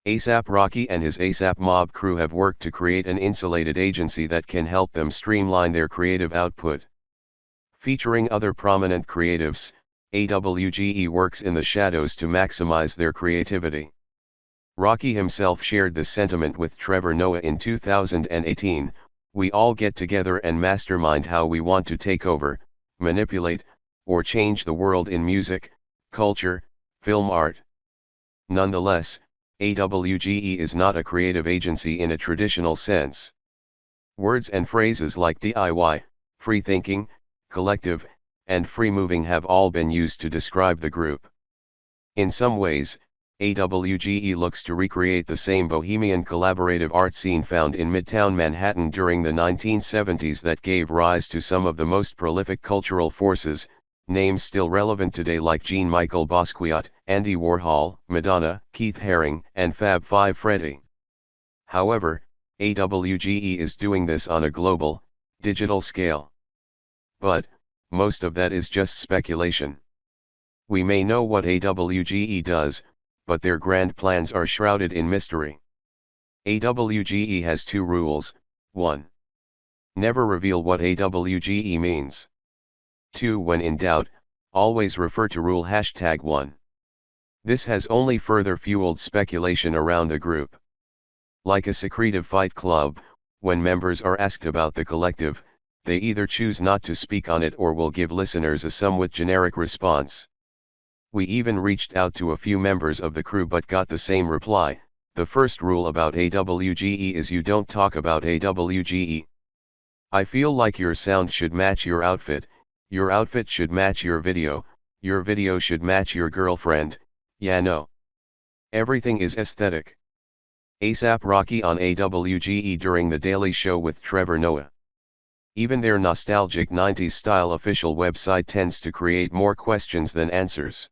ASAP Rocky and his ASAP Mob crew have worked to create an insulated agency that can help them streamline their creative output. Featuring other prominent creatives, Awge works in the shadows to maximize their creativity. Rocky himself shared this sentiment with Trevor Noah in 2018, "We all get together and mastermind how we want to take over, manipulate, or change the world in music, culture, film art." Nonetheless, Awge is not a creative agency in a traditional sense. Words and phrases like DIY, free thinking, collective, and free moving have all been used to describe the group. In some ways, Awge looks to recreate the same bohemian collaborative art scene found in Midtown Manhattan during the 1970s that gave rise to some of the most prolific cultural forces, names still relevant today like Jean-Michel Basquiat, Andy Warhol, Madonna, Keith Haring, and Fab Five Freddy. However, Awge is doing this on a global, digital scale. But, most of that is just speculation. We may know what Awge does, but their grand plans are shrouded in mystery. Awge has two rules: 1. Never reveal what Awge means. 2. When in doubt, always refer to rule #1. This has only further fueled speculation around the group. Like a secretive fight club, when members are asked about the collective, they either choose not to speak on it or will give listeners a somewhat generic response. We even reached out to a few members of the crew but got the same reply: "The first rule about Awge is you don't talk about Awge. I feel like your sound should match your outfit should match your video should match your girlfriend, yeah no. Everything is aesthetic." ASAP Rocky on Awge during The Daily Show with Trevor Noah. Even their nostalgic 90s style official website tends to create more questions than answers.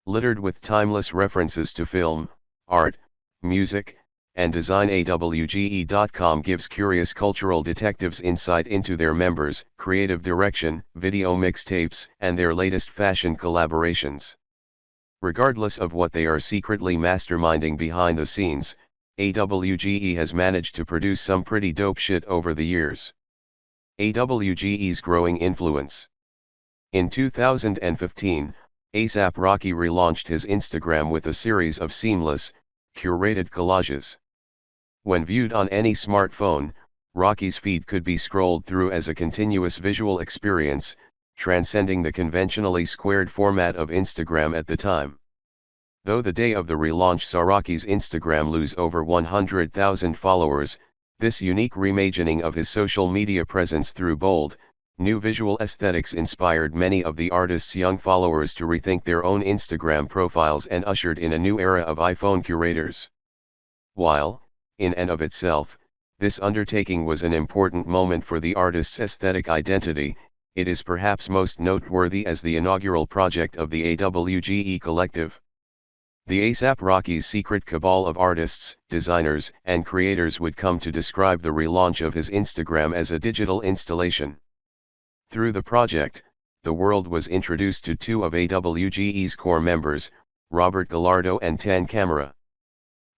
Littered with timeless references to film, art, music, and design, Awge.com gives curious cultural detectives insight into their members, creative direction, video mixtapes, and their latest fashion collaborations. Regardless of what they are secretly masterminding behind the scenes, Awge has managed to produce some pretty dope shit over the years. Awge's growing influence. In 2015, ASAP Rocky relaunched his Instagram with a series of seamless, curated collages. When viewed on any smartphone, Rocky's feed could be scrolled through as a continuous visual experience, transcending the conventionally squared format of Instagram at the time. Though the day of the relaunch saw Rocky's Instagram lose over 100,000 followers, this unique reimagining of his social media presence through bold, new visual aesthetics inspired many of the artist's young followers to rethink their own Instagram profiles and ushered in a new era of iPhone curators. While, in and of itself, this undertaking was an important moment for the artist's aesthetic identity, it is perhaps most noteworthy as the inaugural project of the Awge collective. The ASAP Rocky's secret cabal of artists, designers, and creators would come to describe the relaunch of his Instagram as a digital installation. Through the project, the world was introduced to two of Awge's core members, Robert Gallardo and Tan Camera.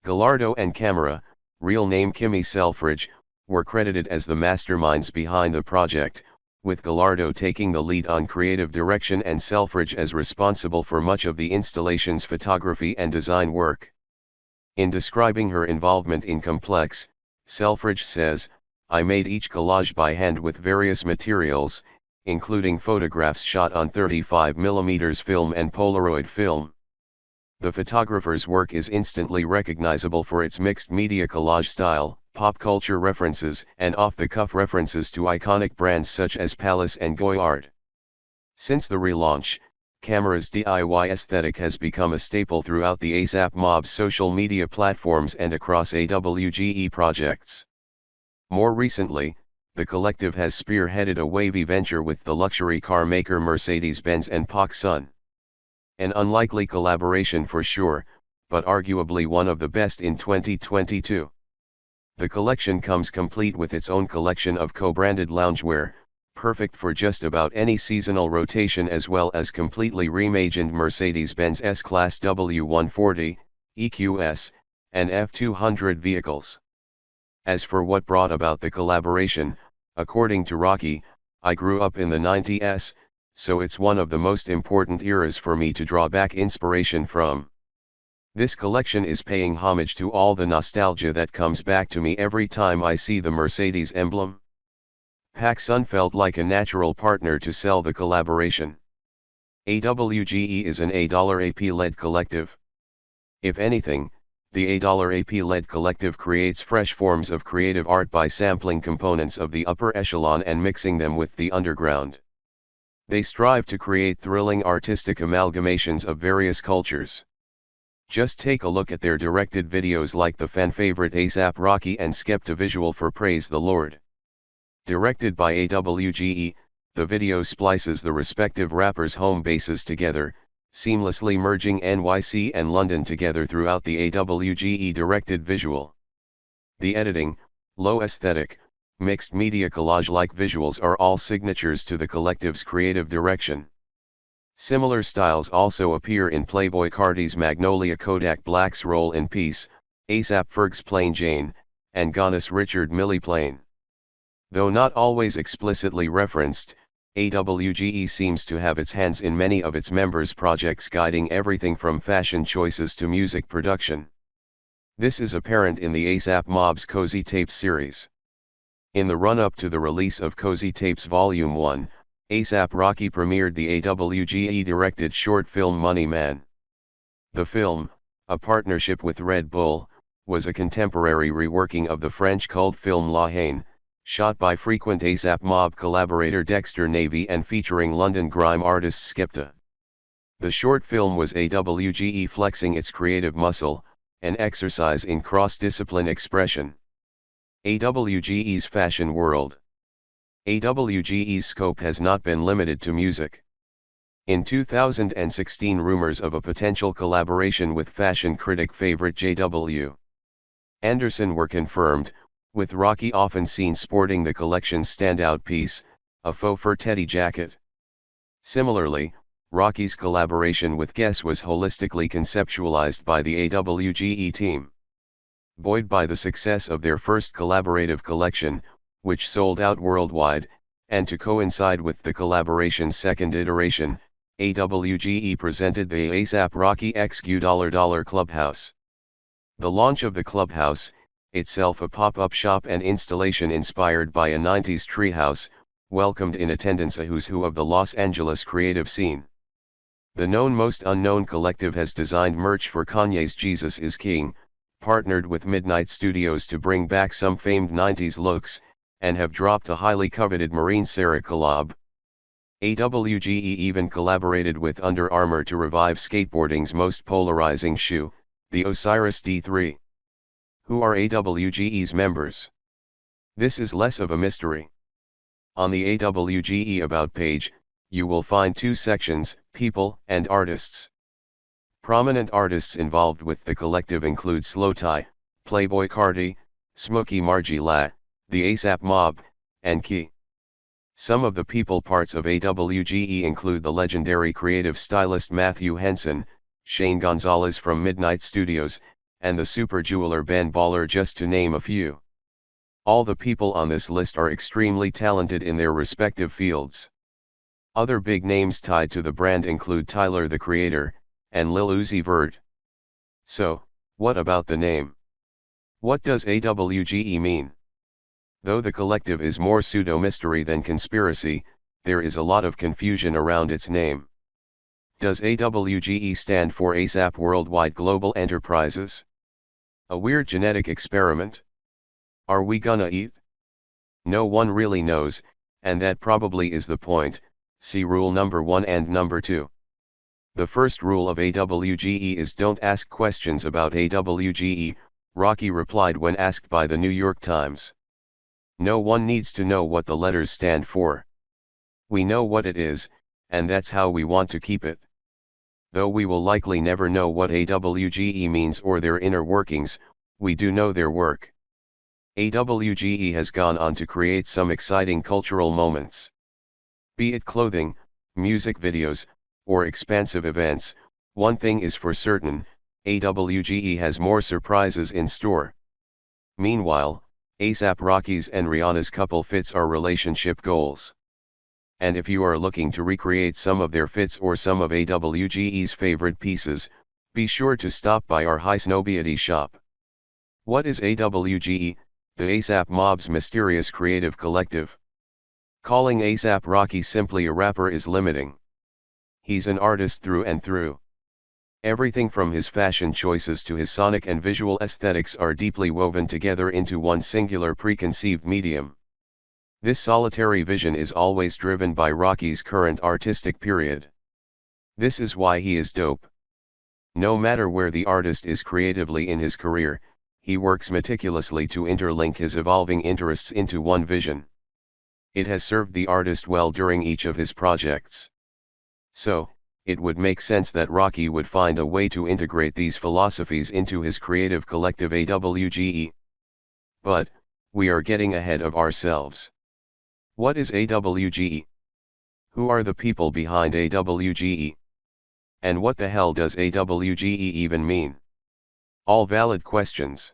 Gallardo and Camera, real name Kimmy Selfridge, were credited as the masterminds behind the project, with Gallardo taking the lead on creative direction and Selfridge as responsible for much of the installation's photography and design work. In describing her involvement in Complex, Selfridge says, "I made each collage by hand with various materials, including photographs shot on 35mm film and Polaroid film. The photographer's work is instantly recognizable for its mixed media collage style, pop culture references, and off-the-cuff references to iconic brands such as Palace and Goyard." Since the relaunch, Camera's DIY aesthetic has become a staple throughout the ASAP Mob's social media platforms and across Awge projects. More recently, the collective has spearheaded a wavy venture with the luxury car maker Mercedes-Benz and PacSun. An unlikely collaboration for sure, but arguably one of the best in 2022. The collection comes complete with its own collection of co-branded loungewear, perfect for just about any seasonal rotation, as well as completely reimagined Mercedes-Benz S-Class W140, EQS, and F-200 vehicles. As for what brought about the collaboration, according to Rocky, I grew up in the 90s, so it's one of the most important eras for me to draw back inspiration from. This collection is paying homage to all the nostalgia that comes back to me every time I see the Mercedes emblem. PacSun felt like a natural partner to sell the collaboration. Awge is an AAP-led collective. If anything, the AAP-led collective creates fresh forms of creative art by sampling components of the upper echelon and mixing them with the underground. They strive to create thrilling artistic amalgamations of various cultures. Just take a look at their directed videos like the fan-favorite A$AP Rocky and Skepta visual for Praise the Lord. Directed by Awge, the video splices the respective rappers' home bases together, seamlessly merging NYC and London together throughout the Awge directed visual. The editing, low aesthetic, mixed media collage-like visuals are all signatures to the collective's creative direction. Similar styles also appear in Playboi Carti's Magnolia Kodak Black's Roll in Peace, A$AP Ferg's Plain Jane, and Ghana's Richard Millie Plain. Though not always explicitly referenced, Awge seems to have its hands in many of its members' projects, guiding everything from fashion choices to music production. This is apparent in the A$AP Mob's Cozy Tapes series. In the run-up to the release of Cozy Tapes Volume 1, A$AP Rocky premiered the Awge-directed short film Money Man. The film, a partnership with Red Bull, was a contemporary reworking of the French cult film La Haine, shot by frequent A$AP Mob collaborator Dexter Navy and featuring London grime artist Skepta. The short film was Awge flexing its creative muscle, an exercise in cross-discipline expression. Awge's fashion world. Awge's scope has not been limited to music. In 2016, rumors of a potential collaboration with fashion critic favorite J.W. Anderson were confirmed, with Rocky often seen sporting the collection's standout piece, a faux fur teddy jacket. Similarly, Rocky's collaboration with Guess was holistically conceptualized by the Awge team. Buoyed by the success of their first collaborative collection, which sold out worldwide, and to coincide with the collaboration's second iteration, Awge presented the A$AP Rocky XQ Clubhouse. The launch of the Clubhouse, itself a pop-up shop and installation inspired by a 90s treehouse, welcomed in attendance a who's who of the Los Angeles creative scene. The known most unknown collective has designed merch for Kanye's Jesus is King, partnered with Midnight Studios to bring back some famed 90s looks, and have dropped a highly coveted Marine Sarah collab. Awge even collaborated with Under Armour to revive skateboarding's most polarizing shoe, the Osiris D3. Who are Awge's members? This is less of a mystery. On the Awge About page, you will find two sections, People and Artists. Prominent artists involved with the collective include Slowthai, Playboi Carti, Smokey Margie La, the A$AP Mob, and Key. Some of the people parts of Awge include the legendary creative stylist Matthew Henson, Shane Gonzalez from Midnight Studios, and the super jeweler Ben Baller, just to name a few. All the people on this list are extremely talented in their respective fields. Other big names tied to the brand include Tyler the Creator, and Lil Uzi Vert. So, what about the name? What does Awge mean? Though the collective is more pseudo-mystery than conspiracy, there is a lot of confusion around its name. Does Awge stand for A$AP Worldwide Global Enterprises? A weird genetic experiment? Are we gonna eat? No one really knows, and that probably is the point. See rule number 1 and number 2. The first rule of Awge is don't ask questions about Awge, Rocky replied when asked by the New York Times. No one needs to know what the letters stand for. We know what it is, and that's how we want to keep it. Though we will likely never know what Awge means or their inner workings, we do know their work. Awge has gone on to create some exciting cultural moments. Be it clothing, music videos, or expansive events, one thing is for certain, Awge has more surprises in store. Meanwhile, ASAP Rocky's and Rihanna's couple fits are relationship goals. And if you are looking to recreate some of their fits or some of Awge's favorite pieces, be sure to stop by our High Snowbeauty shop. What is Awge, the ASAP Mob's mysterious creative collective? Calling ASAP Rocky simply a rapper is limiting. He's an artist through and through. Everything from his fashion choices to his sonic and visual aesthetics are deeply woven together into one singular preconceived medium. This solitary vision is always driven by Rocky's current artistic period. This is why he is dope. No matter where the artist is creatively in his career, he works meticulously to interlink his evolving interests into one vision. It has served the artist well during each of his projects. So, it would make sense that Rocky would find a way to integrate these philosophies into his creative collective Awge. But, we are getting ahead of ourselves. What is Awge? Who are the people behind Awge? And what the hell does Awge even mean? All valid questions.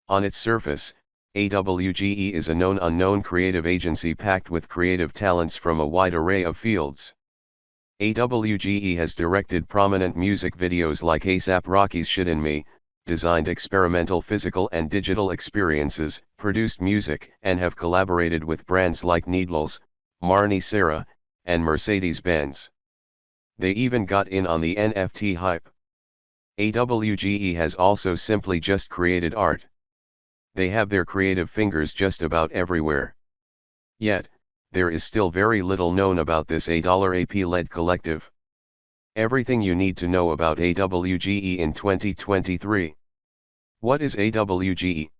On its surface, Awge is a known unknown creative agency packed with creative talents from a wide array of fields. Awge has directed prominent music videos like ASAP Rocky's Shit in Me, designed experimental physical and digital experiences, produced music, and have collaborated with brands like Needles, Marni Sarah, and Mercedes-Benz. They even got in on the NFT hype. Awge has also simply just created art. They have their creative fingers just about everywhere. Yet, there is still very little known about this AAP-led collective. Everything you need to know about Awge in 2023. What is Awge?